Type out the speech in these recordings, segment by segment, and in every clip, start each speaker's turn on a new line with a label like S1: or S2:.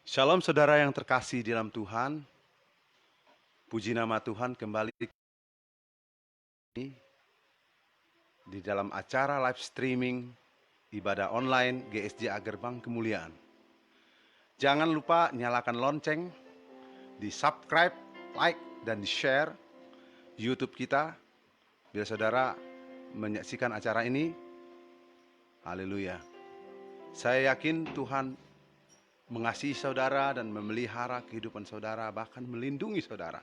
S1: Shalom saudara yang terkasih di dalam Tuhan. Puji nama Tuhan kembali di dalam acara live streaming ibadah online GSJ Agerbang Kemuliaan. Jangan lupa nyalakan lonceng, di subscribe, like, dan di share YouTube kita biar saudara menyaksikan acara ini. Haleluya. Saya yakin Tuhan mengasihi saudara dan memelihara kehidupan saudara, bahkan melindungi saudara.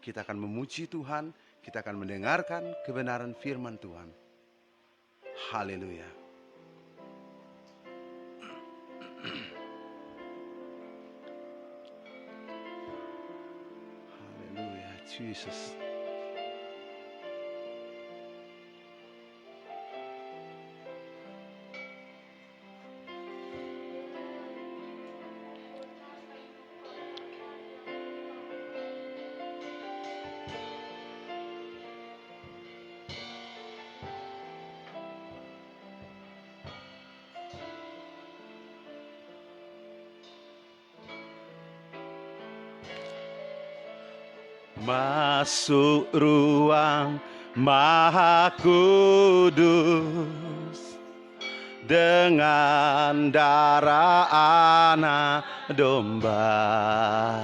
S1: Kita akan memuji Tuhan, kita akan mendengarkan kebenaran firman Tuhan. Haleluya. Haleluya, Jesus. Masuk ruang Maha Kudus dengan darah anak domba.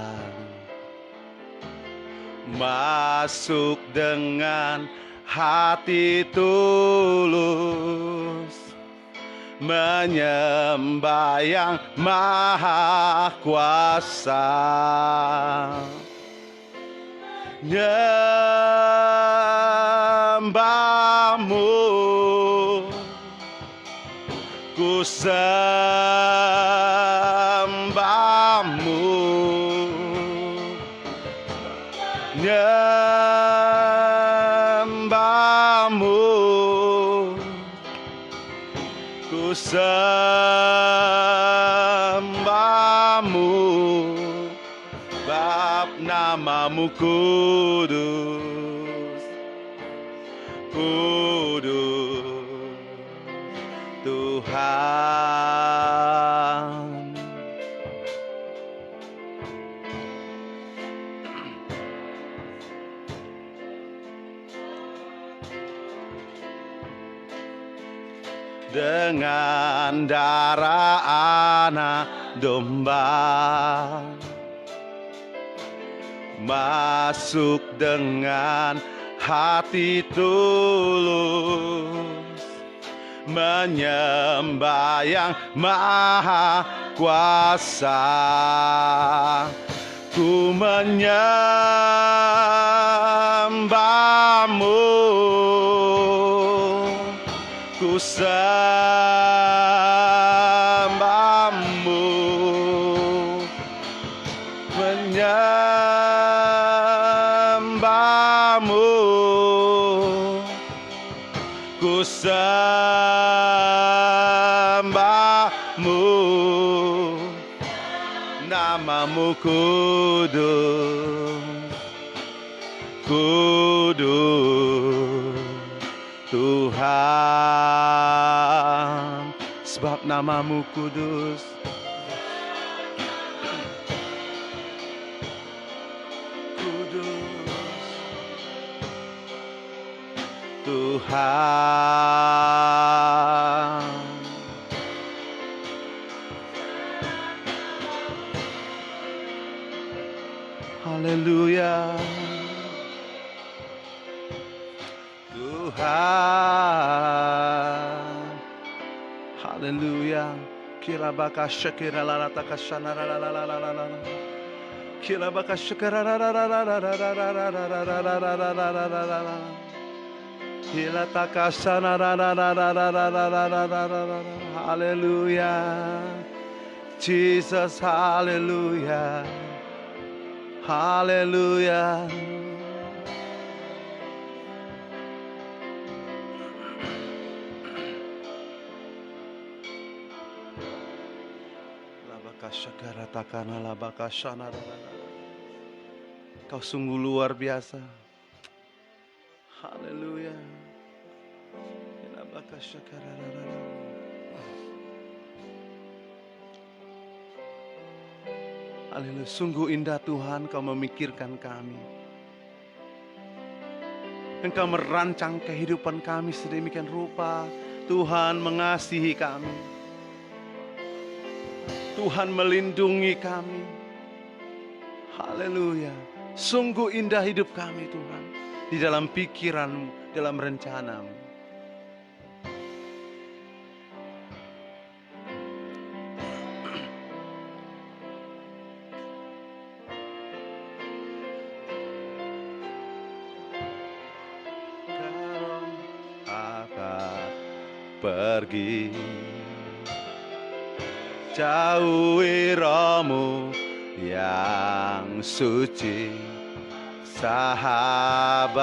S1: Masuk dengan hati tulus, menyembah yang maha kuasa. Nyembahmu ku sembahmu, nyembahmu ku sembahmu, bab namamu kudus, kudus Tuhan. Dengan darah anak domba, masuk dengan hati tulus, menyembah yang maha kuasa. Ku menyembahmu, ku sembahmu, menyembahmu, ku sembahmu, namamu kudus, kudus Tuhan, sebab namamu kudus. Kudus Tuhan. Haleluya. Tuhan, haleluya. Kila baka shakira la la takashana la la la la la la la. Kila baka shakira la la la la la la la la la la la la la la la. Kila takashana la la la la la la la la la la la. Hallelujah, Jesus, hallelujah, hallelujah. Kau sungguh luar biasa. Haleluya. Haleluya, sungguh indah Tuhan Kau memikirkan kami. Engkau merancang kehidupan kami sedemikian rupa. Tuhan mengasihi kami. Tuhan melindungi kami. Haleluya. Sungguh indah hidup kami Tuhan. Di dalam pikiran-Mu, dalam rencana-Mu. Pergi jauhi rohmu yang suci, sahabat.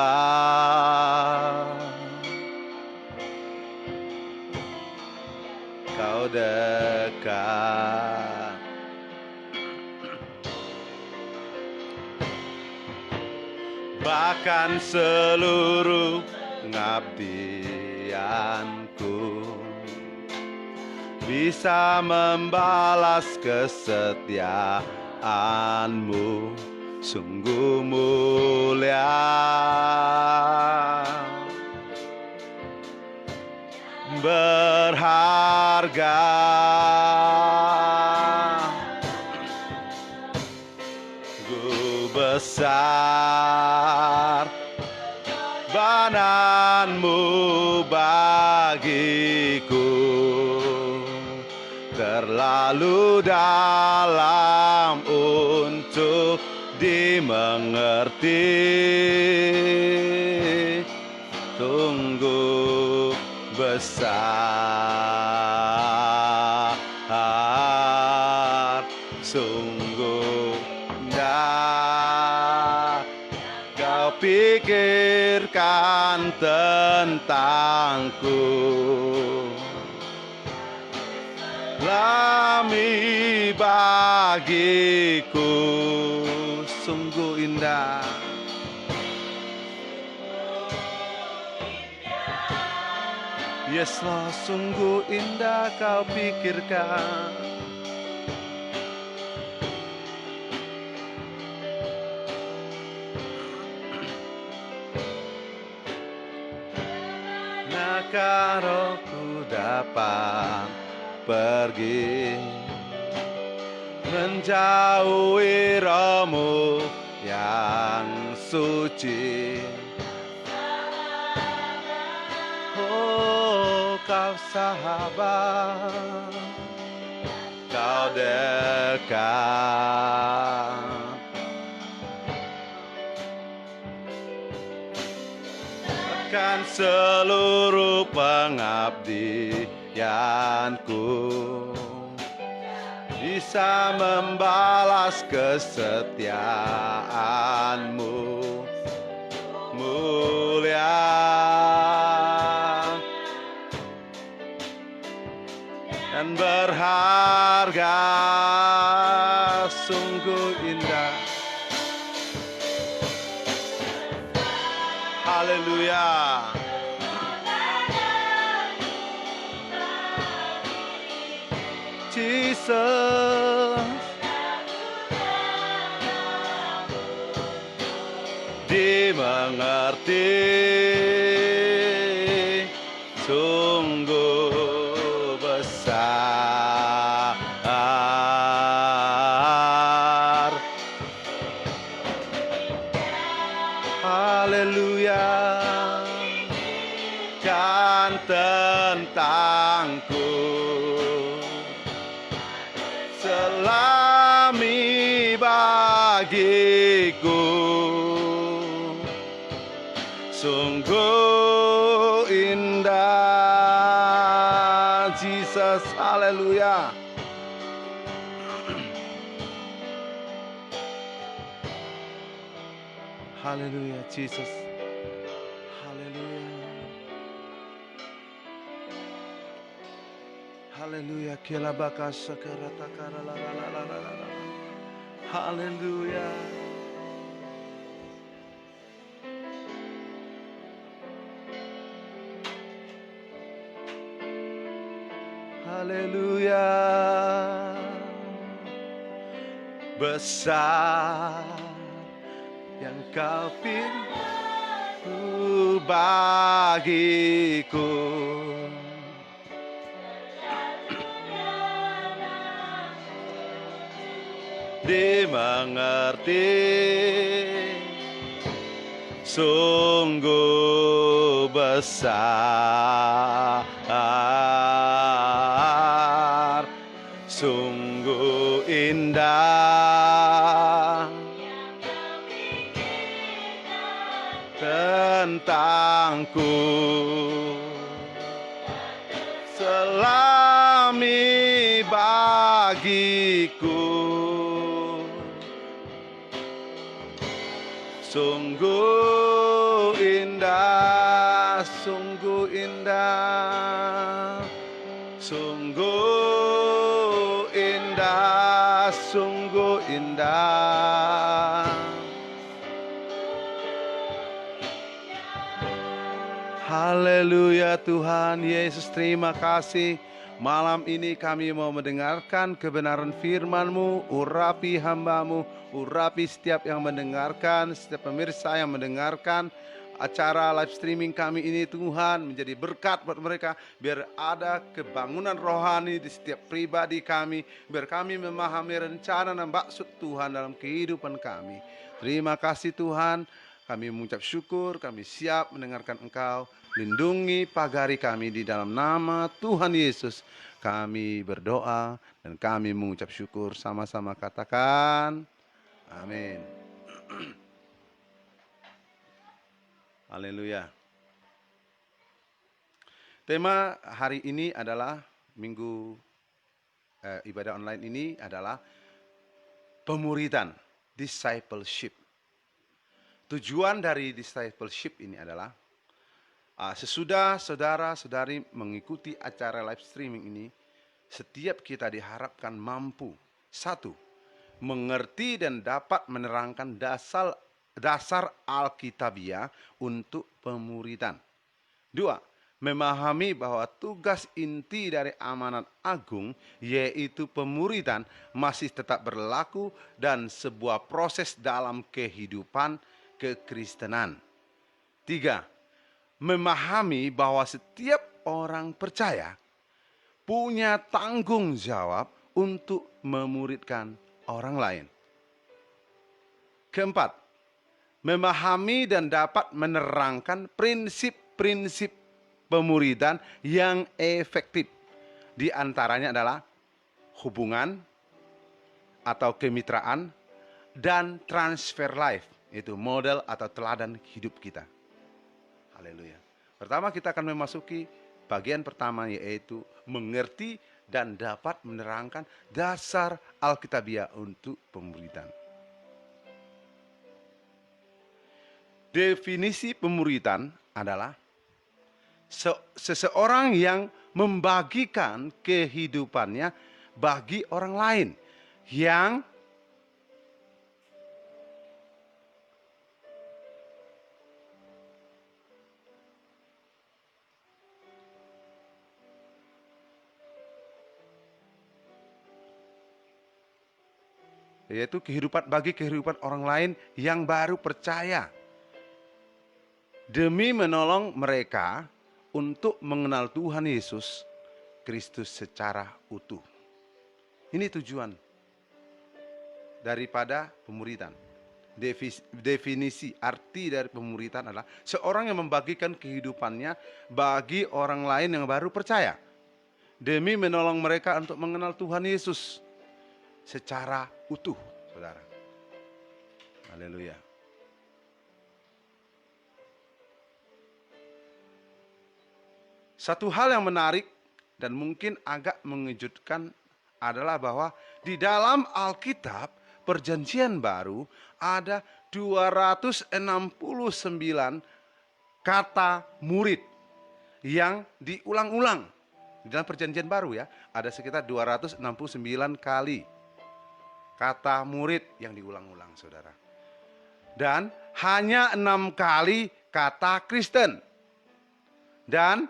S1: Kau dekat, bahkan seluruh pengabdianku bisa membalas kesetiaan-Mu, sungguh mulia. Berharga besar banan-Mu bagiku, terlalu dalam untuk dimengerti. Sungguh besar, sungguh indah. Kau pikirkan tentangku, lami bagiku, sungguh indah. Yes Lord, sungguh indah Kau pikirkan. Maka rohku dapat pergi menjauhi rohmu yang suci. Oh, Kau sahabat, Kau dekat, bahkan seluruh pengabdianku bisa membalas kesetiaan-Mu, mulia dan berharga, sungguh indah. Haleluya. Jesus, dimengerti, sungguh besar. Haleluya. Kan tentangku, selami bagiku, sungguh indah. Jesus, haleluya. Haleluya, Jesus. Haleluya. Haleluya. Kelabaka sakarata karala la la la la la. Haleluya. Haleluya. besar yang kau pilih bagiku. Dimengerti sungguh besar, sungguh indah tentangku, selami bagiku. Sungguh indah, sungguh indah, sungguh indah, sungguh indah. Haleluya Tuhan Yesus, terima kasih. Malam ini kami mau mendengarkan kebenaran firman-Mu. Urapi hamba-Mu, urapi setiap yang mendengarkan, setiap pemirsa yang mendengarkan acara live streaming kami ini. Tuhan, menjadi berkat buat mereka, biar ada kebangunan rohani di setiap pribadi kami, biar kami memahami rencana dan maksud Tuhan dalam kehidupan kami. Terima kasih Tuhan, kami mengucap syukur, kami siap mendengarkan Engkau. Lindungi pagari kami di dalam nama Tuhan Yesus. Kami berdoa dan kami mengucap syukur, sama-sama katakan amin. Haleluya. Tema hari ini adalah ibadah online ini adalah pemuridan, discipleship. Tujuan dari discipleship ini adalah sesudah saudara-saudari mengikuti acara live streaming ini, setiap kita diharapkan mampu, satu, mengerti dan dapat menerangkan dasar Alkitabiah untuk pemuridan. Dua, memahami bahwa tugas inti dari amanat agung, yaitu pemuridan, masih tetap berlaku dan sebuah proses dalam kehidupan kekristenan. Tiga, memahami bahwa setiap orang percaya punya tanggung jawab untuk memuridkan orang lain. Keempat, memahami dan dapat menerangkan prinsip-prinsip pemuridan yang efektif. Di antaranya adalah hubungan atau kemitraan dan transfer life, itu model atau teladan hidup kita. Haleluya. Pertama kita akan memasuki bagian pertama, yaitu mengerti dan dapat menerangkan dasar Alkitabiah untuk pemuridan. Definisi pemuridan adalah seseorang yang membagikan kehidupannya bagi orang lain, yang yaitu bagi kehidupan orang lain yang baru percaya, demi menolong mereka untuk mengenal Tuhan Yesus Kristus secara utuh. Ini tujuan daripada pemuridan. Definisi arti dari pemuridan adalah seorang yang membagikan kehidupannya bagi orang lain yang baru percaya, demi menolong mereka untuk mengenal Tuhan Yesus secara utuh, saudara. Haleluya. Satu hal yang menarik dan mungkin agak mengejutkan adalah bahwa di dalam Alkitab Perjanjian Baru ada 269 kata murid yang diulang-ulang. Di dalam Perjanjian Baru ya, ada sekitar 269 kali kata murid yang diulang-ulang, saudara. Dan hanya 6 kali kata Kristen. Dan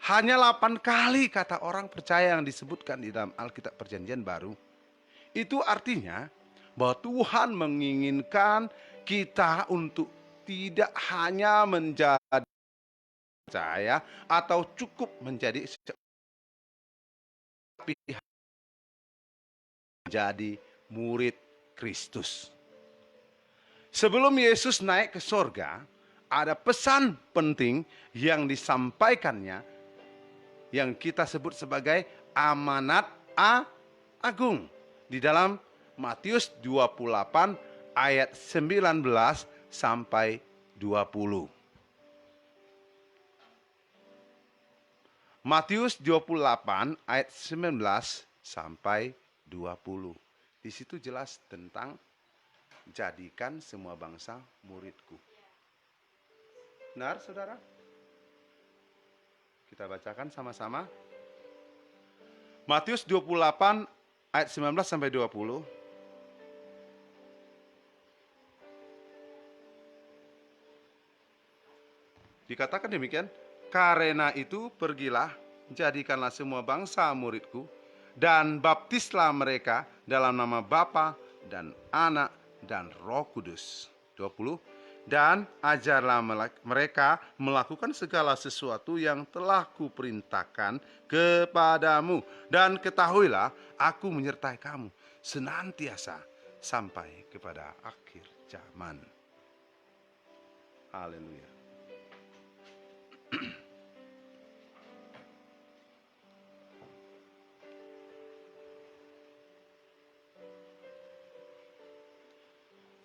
S1: hanya 8 kali kata orang percaya yang disebutkan di dalam Alkitab Perjanjian Baru. Itu artinya bahwa Tuhan menginginkan kita untuk tidak hanya menjadi percaya atau cukup menjadi murid Kristus. Sebelum Yesus naik ke sorga, ada pesan penting yang disampaikannya yang kita sebut sebagai amanat agung. Di dalam Matius 28 ayat 19 sampai 20. Matius 28 ayat 19 sampai 20. Di situ jelas tentang jadikan semua bangsa muridku. Benar, saudara? Kita bacakan sama-sama. Matius 28 ayat 19 sampai 20. Dikatakan demikian, karena itu pergilah, jadikanlah semua bangsa muridku, dan baptislah mereka dalam nama Bapa dan Anak dan Roh Kudus. 20. Dan ajarlah mereka melakukan segala sesuatu yang telah kuperintahkan kepadamu. Dan ketahuilah, aku menyertai kamu senantiasa sampai kepada akhir zaman. Haleluya.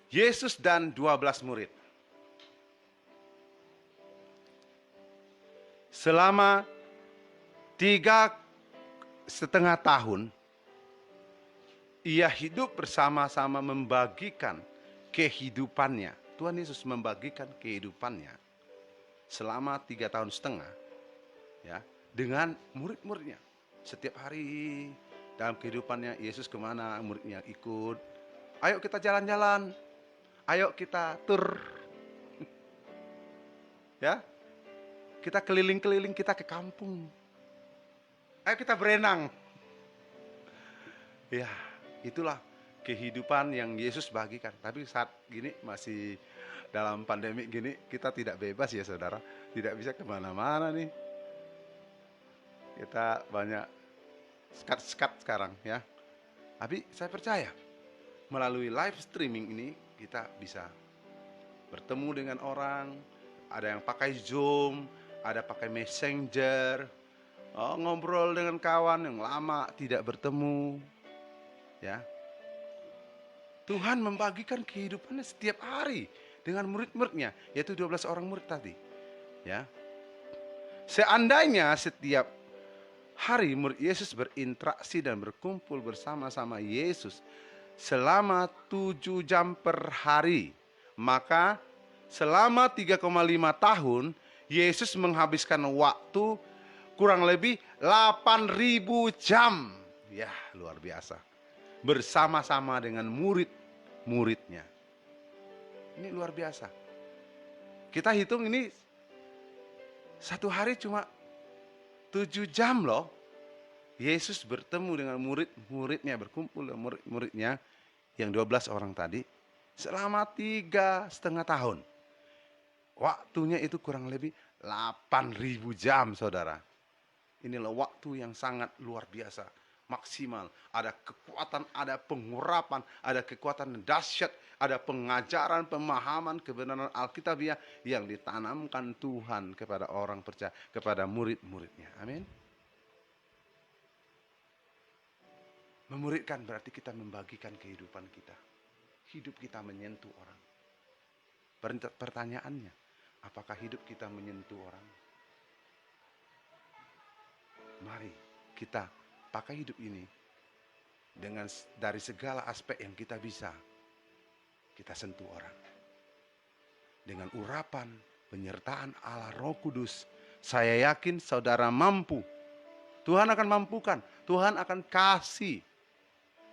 S1: Yesus dan 12 murid. Selama 3,5 tahun, ia hidup bersama-sama membagikan kehidupannya. Tuhan Yesus membagikan kehidupannya selama 3,5 tahun, ya, dengan murid-muridnya. Setiap hari dalam kehidupannya, Yesus kemana, muridnya ikut. Ayo kita jalan-jalan, ayo kita tur, ya, kita keliling-keliling, kita ke kampung, ayo kita berenang. Ya, itulah kehidupan yang Yesus bagikan. Tapi saat gini, masih dalam pandemi gini, kita tidak bebas ya saudara. Tidak bisa kemana-mana nih. Kita banyak sekat-sekat sekarang ya. Tapi saya percaya, melalui live streaming ini, kita bisa bertemu dengan orang. Ada yang pakai Zoom, ada pakai Messenger, ngobrol dengan kawan yang lama tidak bertemu. Ya, Tuhan membagikan kehidupannya setiap hari dengan murid-muridnya, yaitu 12 orang murid tadi. Ya, seandainya setiap hari murid Yesus berinteraksi dan berkumpul bersama-sama Yesus selama 7 jam per hari, maka selama 3,5 tahun Yesus menghabiskan waktu kurang lebih 8.000 jam. Ya, luar biasa. Bersama-sama dengan murid-muridnya. Ini luar biasa. Kita hitung ini satu hari cuma 7 jam loh. Yesus bertemu dengan murid-muridnya, berkumpul dengan murid-muridnya yang 12 orang tadi selama 3,5 tahun. Waktunya itu kurang lebih 8.000 jam, saudara. Inilah waktu yang sangat luar biasa, maksimal. Ada kekuatan, ada pengurapan, ada kekuatan dahsyat, ada pengajaran, pemahaman, kebenaran Alkitabiah yang ditanamkan Tuhan kepada orang percaya, kepada murid-muridnya. Amin. Memuridkan berarti kita membagikan kehidupan kita. Hidup kita menyentuh orang. Pertanyaannya, apakah hidup kita menyentuh orang? Mari kita pakai hidup ini dengan dari segala aspek yang kita bisa, kita sentuh orang. Dengan urapan, penyertaan Allah Roh Kudus, saya yakin saudara mampu. Tuhan akan mampukan, Tuhan akan kasih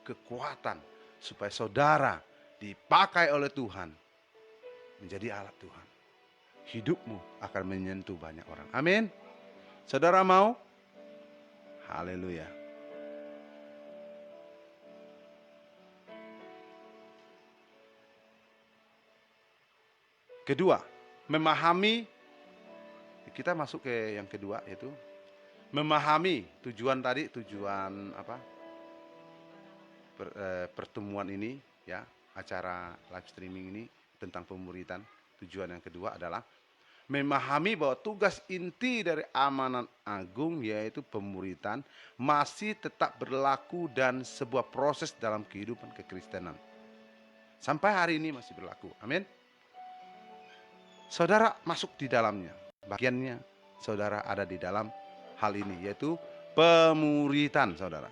S1: kekuatan supaya saudara dipakai oleh Tuhan menjadi alat Tuhan. Hidupmu akan menyentuh banyak orang. Amin. Saudara mau? Haleluya. Kedua, memahami, kita masuk ke yang kedua, yaitu memahami tujuan tadi, tujuan apa pertemuan ini, ya, acara live streaming ini tentang pemuritan. Tujuan yang kedua adalah memahami bahwa tugas inti dari amanat agung yaitu pemuritan masih tetap berlaku dan sebuah proses dalam kehidupan kekristenan. Sampai hari ini masih berlaku. Amin. Saudara masuk di dalamnya. Bagiannya saudara ada di dalam hal ini, yaitu pemuritan, saudara.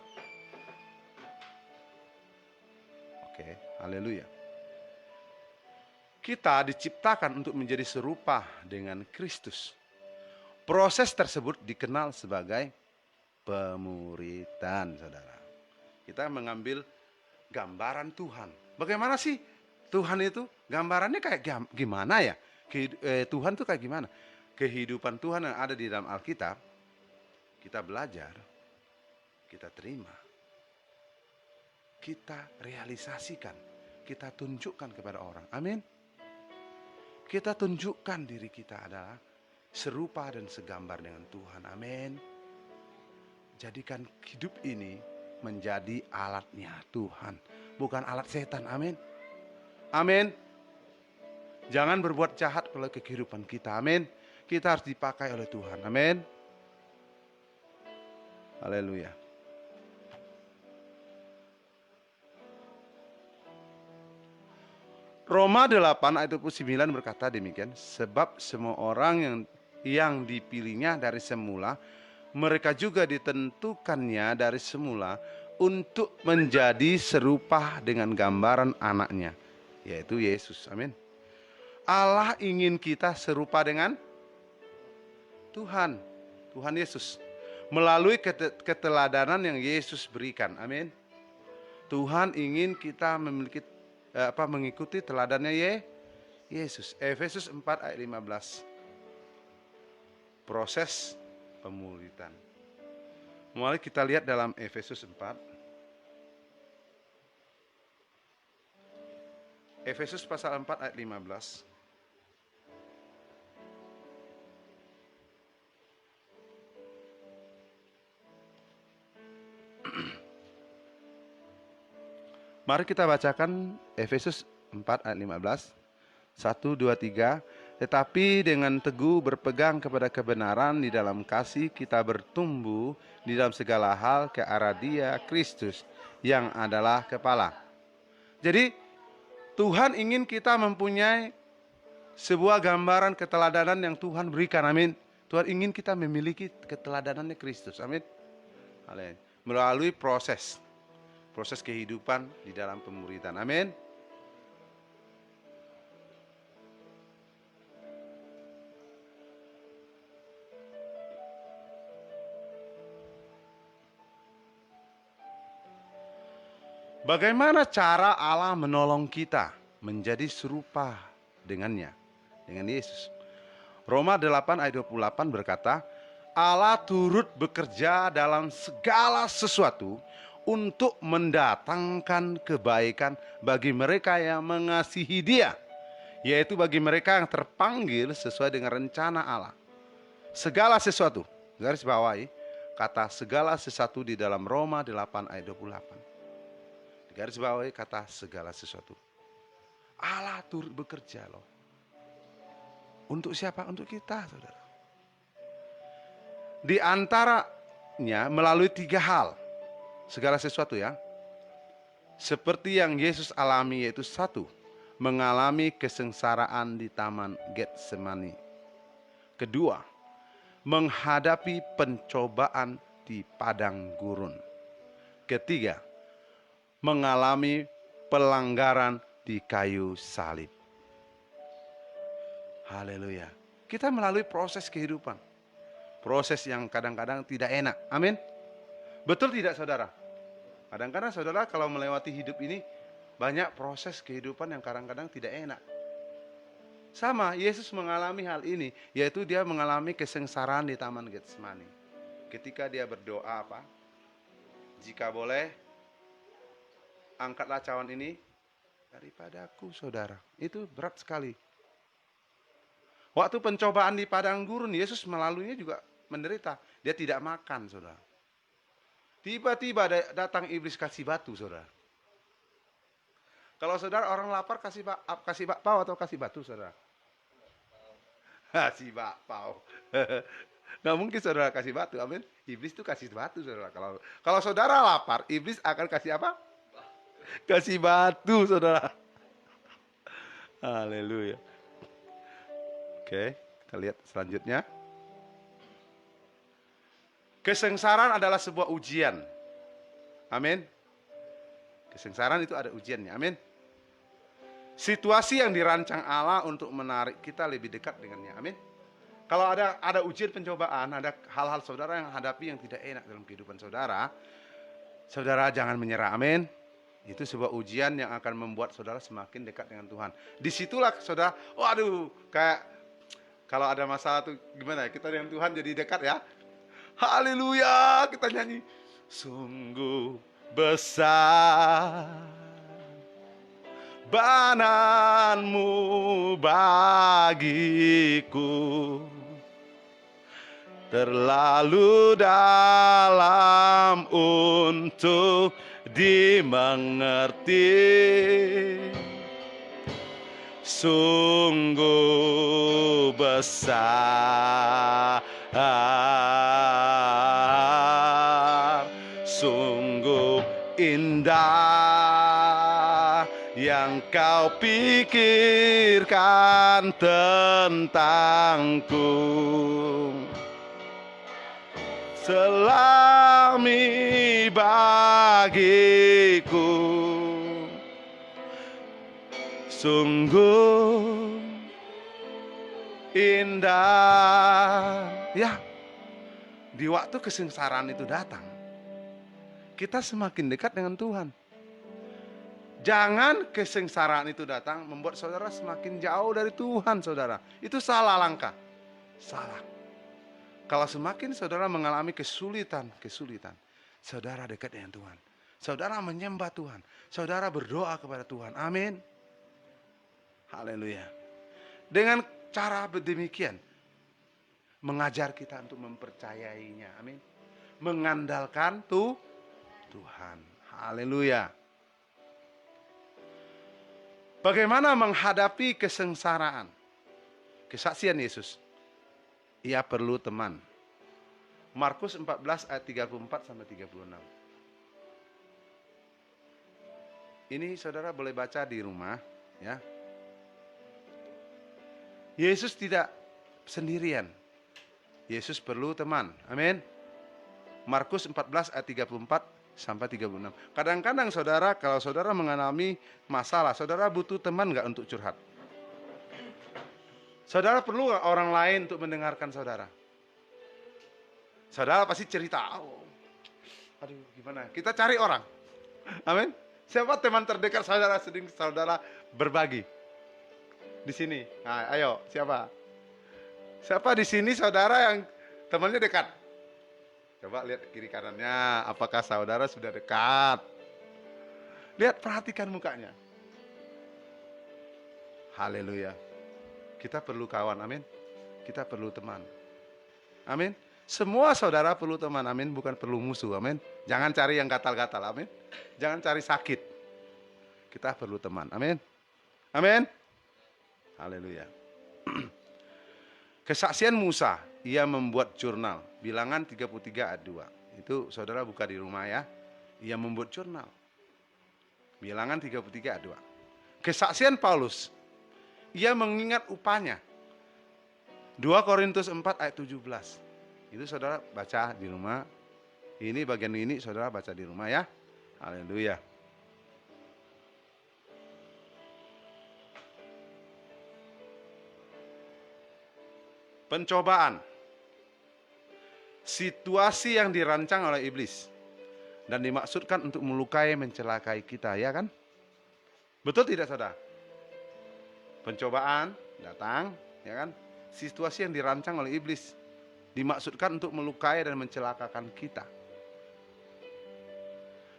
S1: Oke, haleluya. Kita diciptakan untuk menjadi serupa dengan Kristus. Proses tersebut dikenal sebagai pemuritan, saudara. Kita mengambil gambaran Tuhan. Bagaimana sih Tuhan itu? Gambarannya kayak gimana ya? Tuhan itu kayak gimana? Kehidupan Tuhan yang ada di dalam Alkitab, kita belajar, kita terima, kita realisasikan, kita tunjukkan kepada orang. Amin. Kita tunjukkan diri kita adalah serupa dan segambar dengan Tuhan. Amin. Jadikan hidup ini menjadi alatnya Tuhan, bukan alat setan. Amin. Amin. Jangan berbuat jahat pada kehidupan kita. Amin. Kita harus dipakai oleh Tuhan. Amin. Haleluya. Roma 8 ayat 29 berkata demikian, sebab semua orang yang dipilihnya dari semula, mereka juga ditentukannya dari semula untuk menjadi serupa dengan gambaran anaknya, yaitu Yesus. Amin. Allah ingin kita serupa dengan Tuhan Yesus melalui keteladanan yang Yesus berikan. Amin. Tuhan ingin kita mengikuti teladannya Yesus. Efesus 4 ayat 15. Proses pemuritan. Mari kita lihat dalam Efesus 4. Efesus pasal 4 ayat 15. Mari kita bacakan Efesus 4 ayat 15. 1, 2, 3. Tetapi dengan teguh berpegang kepada kebenaran di dalam kasih, kita bertumbuh di dalam segala hal ke arah Dia, Kristus, yang adalah kepala. Jadi Tuhan ingin kita mempunyai sebuah gambaran keteladanan yang Tuhan berikan. Amin. Tuhan ingin kita memiliki keteladanannya Kristus. Amin. Melalui proses kehidupan di dalam pemuritan. Amin. Bagaimana cara Allah menolong kita menjadi serupa dengannya, dengan Yesus? Roma 8 ayat 28 berkata, Allah turut bekerja dalam segala sesuatu untuk mendatangkan kebaikan bagi mereka yang mengasihi Dia, yaitu bagi mereka yang terpanggil sesuai dengan rencana Allah. Segala sesuatu, garis bawahi kata segala sesuatu di dalam Roma 8 ayat 28. Garis bawahi kata segala sesuatu. Allah turut bekerja loh. Untuk siapa? Untuk kita, saudara. Di antaranya melalui 3 hal. Segala sesuatu ya. Seperti yang Yesus alami, yaitu 1, mengalami kesengsaraan di Taman Getsemani. 2, menghadapi pencobaan di padang gurun. 3, mengalami pelanggaran di kayu salib. Haleluya. Kita melalui proses kehidupan. Proses yang kadang-kadang tidak enak. Amin. Betul tidak, saudara? Kadang-kadang saudara kalau melewati hidup ini, banyak proses kehidupan yang kadang-kadang tidak enak. Sama, Yesus mengalami hal ini, yaitu dia mengalami kesengsaraan di Taman Getsemani. Ketika dia berdoa apa? Jika boleh, angkatlah cawan ini daripadaku, saudara. Itu berat sekali. Waktu pencobaan di padang gurun, Yesus melaluinya juga menderita. Dia tidak makan, saudara. Tiba-tiba datang iblis kasih batu, saudara. Kalau saudara orang lapar kasih bakpao atau kasih batu, saudara? Kasih bakpao. Nggak mungkin saudara kasih batu, amin. Iblis itu kasih batu, saudara. Kalau saudara lapar, iblis akan kasih apa? Kasih batu, saudara. Haleluya. Oke, kita lihat selanjutnya. Kesengsaraan adalah sebuah ujian. Amin. Kesengsaraan itu ada ujiannya. Amin. Situasi yang dirancang Allah untuk menarik kita lebih dekat dengannya. Amin. Kalau ada ujian pencobaan, ada hal-hal saudara yang hadapi yang tidak enak dalam kehidupan saudara, saudara jangan menyerah. Amin. Itu sebuah ujian yang akan membuat saudara semakin dekat dengan Tuhan. Disitulah saudara, waduh, kayak kalau ada masalah tuh gimana ya, kita dengan Tuhan jadi dekat ya. Haleluya, kita nyanyi. Sungguh besar bananmu bagiku, terlalu dalam untuk dimengerti. Sungguh besar, sungguh indah yang kau pikirkan tentangku. Selami bagiku sungguh indah. Ya, di waktu kesengsaraan itu datang, kita semakin dekat dengan Tuhan. Jangan kesengsaraan itu datang membuat saudara semakin jauh dari Tuhan, saudara. Itu salah langkah. Salah. Kalau semakin saudara mengalami kesulitan, saudara dekat dengan Tuhan. Saudara menyembah Tuhan. Saudara berdoa kepada Tuhan. Amin. Haleluya. Dengan cara demikian, mengajar kita untuk mempercayainya. Amin. Mengandalkan Tuhan. Haleluya. Bagaimana menghadapi kesengsaraan? Kesaksian Yesus. Ia perlu teman. Markus 14 ayat 34 sampai 36. Ini saudara boleh baca di rumah, ya. Yesus tidak sendirian. Yesus perlu teman. Amin. Markus 14 ayat 34 sampai 36. Kadang-kadang saudara, kalau saudara mengalami masalah, saudara butuh teman nggak untuk curhat? Saudara perlu nggak orang lain untuk mendengarkan saudara? Saudara pasti cerita, oh, aduh gimana? Kita cari orang. Amin. Siapa teman terdekat saudara sering saudara berbagi? Di sini. Nah, ayo, siapa? Siapa di sini saudara yang temannya dekat? Coba lihat kiri kanannya, apakah saudara sudah dekat? Lihat, perhatikan mukanya. Haleluya. Kita perlu kawan, amin. Kita perlu teman. Amin. Semua saudara perlu teman, amin. Bukan perlu musuh, amin. Jangan cari yang gatal-gatal, amin. Jangan cari sakit. Kita perlu teman, amin. Amin. Haleluya. Kesaksian Musa, ia membuat jurnal. Bilangan 33 ayat 2. Itu saudara buka di rumah ya. Ia membuat jurnal. Bilangan 33 ayat 2. Kesaksian Paulus, ia mengingat upahnya. 2 Korintus 4 ayat 17. Itu saudara baca di rumah. Ini bagian ini saudara baca di rumah ya. Haleluya. Pencobaan. Situasi yang dirancang oleh iblis dan dimaksudkan untuk melukai, mencelakai kita, ya kan? Betul tidak, saudara? Pencobaan datang, ya kan? Situasi yang dirancang oleh iblis dimaksudkan untuk melukai dan mencelakakan kita.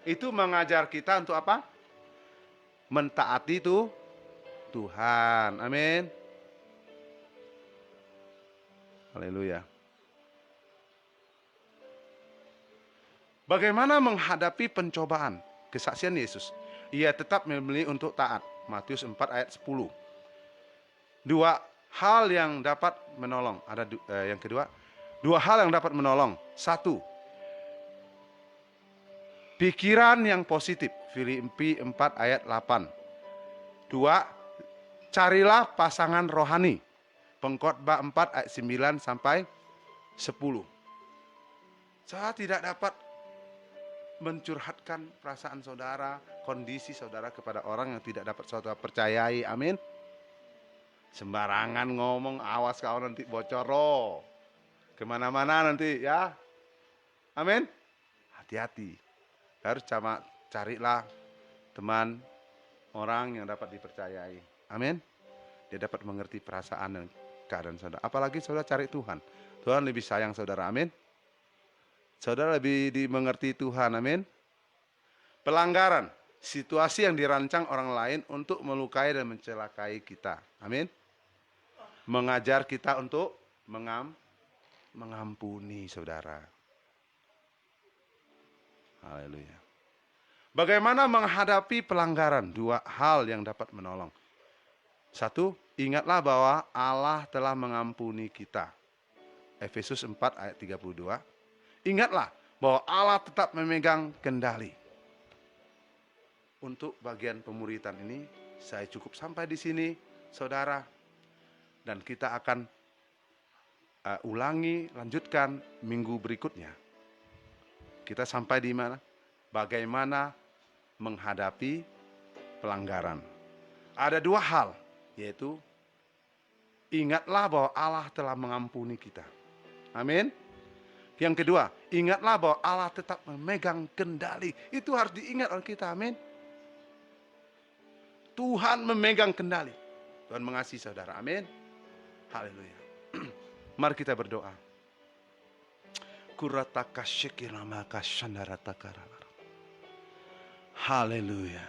S1: Itu mengajar kita untuk apa? Mentaati itu Tuhan. Amin. Haleluya. Bagaimana menghadapi pencobaan? Kesaksian Yesus. Ia tetap memilih untuk taat. Matius 4 ayat 10. Dua hal yang dapat menolong. Yang kedua, dua hal yang dapat menolong. Satu, pikiran yang positif. Filipi 4 ayat 8. Dua, carilah pasangan rohani. Pengkhotbah 4 ayat 9 sampai 10. Saya tidak dapat mencurhatkan perasaan saudara, kondisi saudara kepada orang yang tidak dapat saudara percayai. Amin. Sembarangan ngomong, awas kau nanti bocor loh. Kemana-mana nanti ya. Amin. Hati-hati. Harus carilah teman, orang yang dapat dipercayai. Amin. Dia dapat mengerti perasaan dan keadaan saudara. Apalagi saudara cari Tuhan. Tuhan lebih sayang saudara. Amin. Saudara lebih dimengerti Tuhan. Amin. Pelanggaran. Situasi yang dirancang orang lain untuk melukai dan mencelakai kita. Amin. Mengajar kita untuk mengampuni saudara. Haleluya. Bagaimana menghadapi pelanggaran? Dua hal yang dapat menolong. Satu, ingatlah bahwa Allah telah mengampuni kita. Efesus 4 ayat 32. Ingatlah bahwa Allah tetap memegang kendali. Untuk bagian pemuritan ini, saya cukup sampai di sini, saudara. Dan kita akan lanjutkan minggu berikutnya. Kita sampai di mana? Bagaimana menghadapi pelanggaran. Ada dua hal, yaitu ingatlah bahwa Allah telah mengampuni kita. Amin. Yang kedua, ingatlah bahwa Allah tetap memegang kendali. Itu harus diingat oleh kita. Amin. Tuhan memegang kendali. Tuhan mengasihi saudara. Amin. Haleluya. Mari kita berdoa. Haleluya.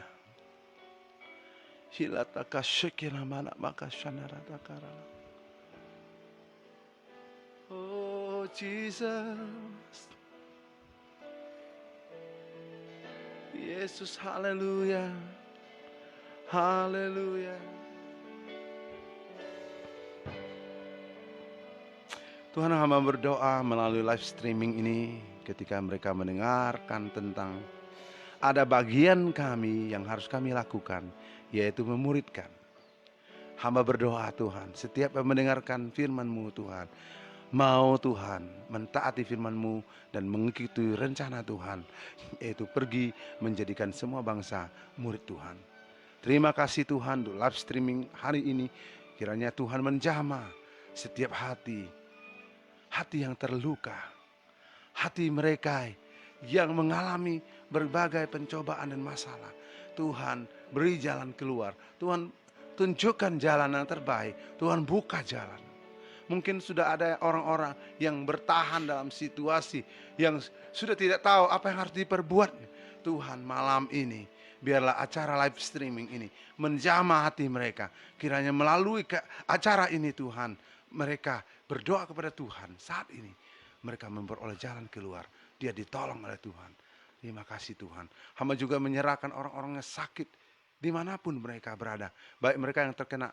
S1: Oh Jesus. Yesus, haleluya. Haleluya. Tuhan, hamba berdoa melalui live streaming ini ketika mereka mendengarkan tentang ada bagian kami yang harus kami lakukan, yaitu memuridkan. Hamba berdoa Tuhan, setiap yang mendengarkan firman-Mu Tuhan, mau Tuhan mentaati firman-Mu dan mengikuti rencana Tuhan, yaitu pergi menjadikan semua bangsa murid Tuhan. Terima kasih Tuhan untuk live streaming hari ini. Kiranya Tuhan menjamah setiap hati yang terluka, hati mereka yang mengalami berbagai pencobaan dan masalah. Tuhan beri jalan keluar. Tuhan tunjukkan jalan yang terbaik. Tuhan buka jalan. Mungkin sudah ada orang-orang yang bertahan dalam situasi yang sudah tidak tahu apa yang harus diperbuat. Tuhan, malam ini biarlah acara live streaming ini menjamah hati mereka. Kiranya melalui acara ini Tuhan, mereka berdoa kepada Tuhan. Saat ini mereka memperoleh jalan keluar. Dia ditolong oleh Tuhan. Terima kasih Tuhan. Hamba juga menyerahkan orang-orang yang sakit dimanapun mereka berada. Baik mereka yang terkena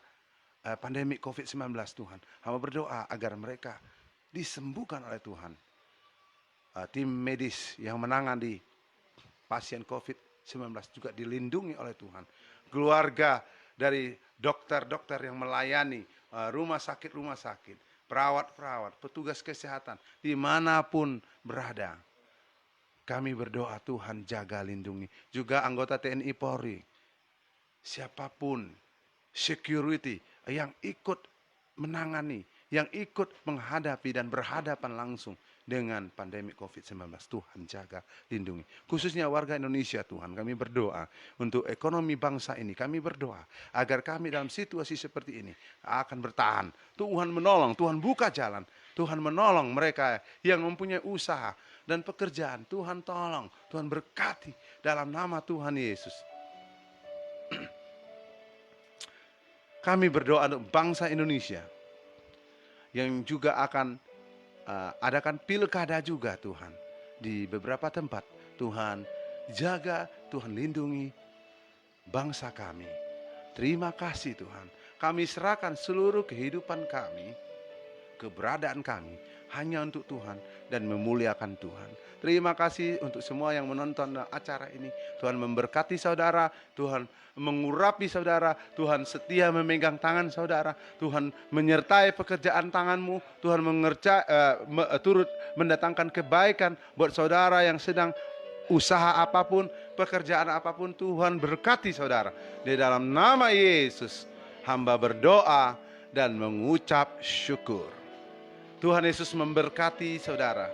S1: pandemi COVID-19 Tuhan. Hamba berdoa agar mereka disembuhkan oleh Tuhan. Tim medis yang menangani pasien COVID-19 juga dilindungi oleh Tuhan. Keluarga dari dokter-dokter yang melayani rumah sakit, perawat-perawat, petugas kesehatan, dimanapun berada. Kami berdoa Tuhan jaga lindungi. Juga anggota TNI Polri, siapapun, security yang ikut menangani, yang ikut menghadapi dan berhadapan langsung dengan pandemi COVID-19. Tuhan jaga, lindungi. Khususnya warga Indonesia Tuhan, kami berdoa untuk ekonomi bangsa ini. Kami berdoa agar kami dalam situasi seperti ini akan bertahan. Tuhan menolong, Tuhan buka jalan. Tuhan menolong mereka yang mempunyai usaha dan pekerjaan. Tuhan tolong, Tuhan berkati dalam nama Tuhan Yesus. Kami berdoa untuk bangsa Indonesia yang juga akan adakan pilkada juga Tuhan. Di beberapa tempat Tuhan jaga, Tuhan lindungi bangsa kami. Terima kasih Tuhan. Kami serahkan seluruh kehidupan kami, keberadaan kami hanya untuk Tuhan dan memuliakan Tuhan. Terima kasih untuk semua yang menonton acara ini. Tuhan memberkati saudara, Tuhan mengurapi saudara, Tuhan setia memegang tangan saudara, Tuhan menyertai pekerjaan tanganmu, Tuhan turut mendatangkan kebaikan buat saudara yang sedang usaha apapun, pekerjaan apapun. Tuhan berkati saudara. Di dalam nama Yesus, hamba berdoa dan mengucap syukur. Tuhan Yesus memberkati saudara.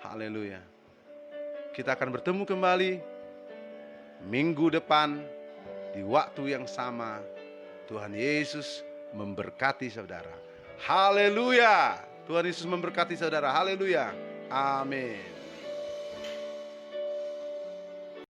S1: Haleluya. Kita akan bertemu kembali minggu depan di waktu yang sama. Tuhan Yesus memberkati saudara. Haleluya. Tuhan Yesus memberkati saudara. Haleluya. Amin.